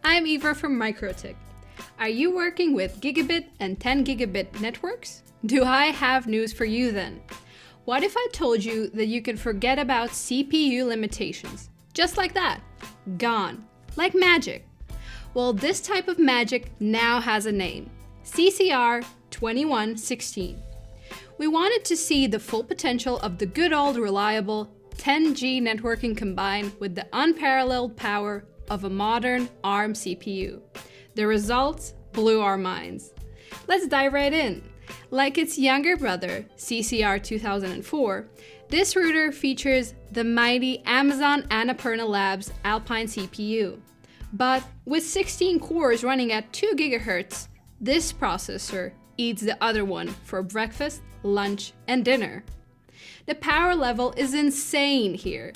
I'm Eva from MikroTik. Are you working with gigabit and 10 gigabit networks? Do I have news for you then? What if I told you that you can forget about CPU limitations? Just like that. Gone. Like magic. Well, this type of magic now has a name. CCR2116. We wanted to see the full potential of the good old reliable 10G networking combined with the unparalleled power of a modern ARM CPU. The results blew our minds. Let's dive right in. Like its younger brother, CCR 2004, this router features the mighty Amazon Annapurna Labs Alpine CPU. But with 16 cores running at 2 GHz, this processor eats the other one for breakfast, lunch, and dinner. The power level is insane here.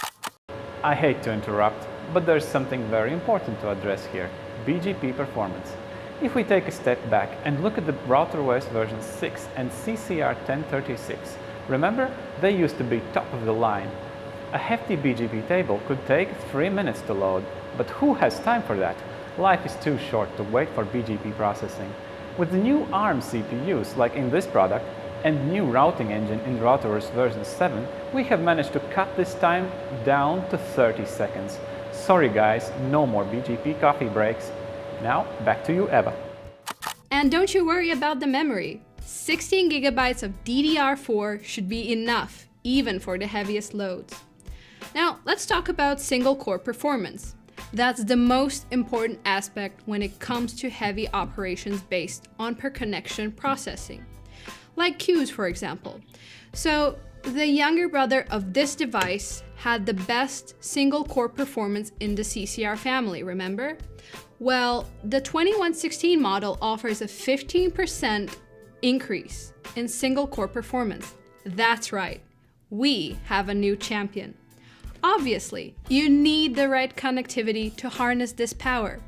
I hate to interrupt, but there's something very important to address here: BGP performance. If we take a step back and look at the RouterOS version 6 and CCR1036, remember, they used to be top of the line. A hefty BGP table could take 3 minutes to load, but who has time for that? Life is too short to wait for BGP processing. With the new ARM CPUs, like in this product, and new routing engine in RouterOS version 7, we have managed to cut this time down to 30 seconds. Sorry guys, no more BGP coffee breaks. Now, back to you, Eva. And don't you worry about the memory. 16 gigabytes of DDR4 should be enough, even for the heaviest loads. Now, let's talk about single-core performance. That's the most important aspect when it comes to heavy operations based on per-connection processing. Like queues, for example. So, the younger brother of this device had the best single-core performance in the CCR family, remember? Well, the 2116 model offers a 15% increase in single-core performance. That's right, we have a new champion. Obviously, you need the right connectivity to harness this power.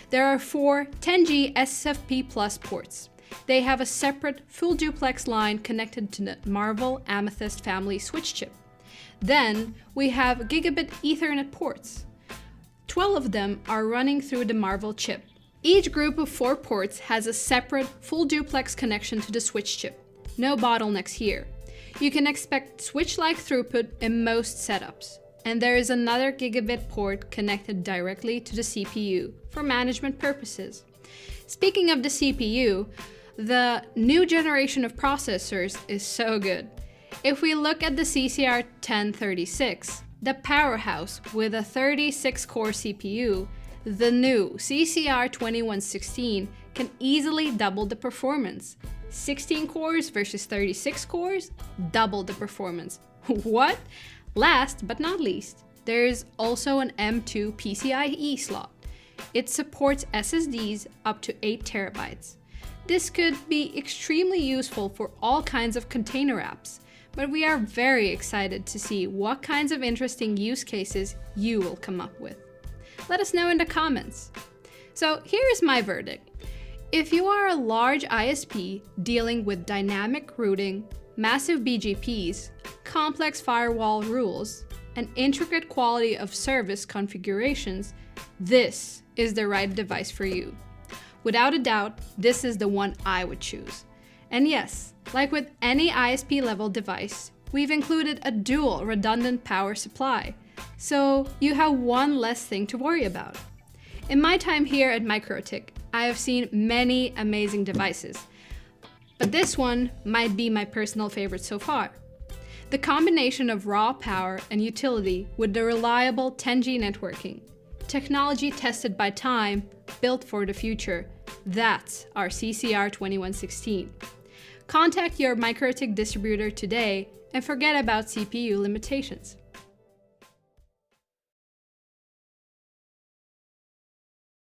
There are 4 10G SFP Plus ports. They have a separate full duplex line connected to the Marvel Amethyst family switch chip. Then we have gigabit Ethernet ports. 12 of them are running through the Marvel chip. Each group of 4 ports has a separate full duplex connection to the switch chip. No bottlenecks here. You can expect switch-like throughput in most setups. And there is another gigabit port connected directly to the CPU for management purposes. Speaking of the CPU, the new generation of processors is so good. If we look at the CCR1036, the powerhouse with a 36-core CPU, the new CCR2116 can easily double the performance. 16 cores versus 36 cores, double the performance. What? Last but not least, there is also an M2 PCIe slot. It supports SSDs up to 8 terabytes. This could be extremely useful for all kinds of container apps, but we are very excited to see what kinds of interesting use cases you will come up with. Let us know in the comments. So here is my verdict. If you are a large ISP dealing with dynamic routing, massive BGPs, complex firewall rules, and intricate quality of service configurations, this is the right device for you. Without a doubt, this is the one I would choose. And yes, like with any ISP level device, we've included a dual redundant power supply, so you have one less thing to worry about. In my time here at MikroTik, I have seen many amazing devices, but this one might be my personal favorite so far. The combination of raw power and utility with the reliable 10G networking, technology tested by time, built for the future, that's our CCR2116. Contact your MikroTik distributor today and forget about CPU limitations.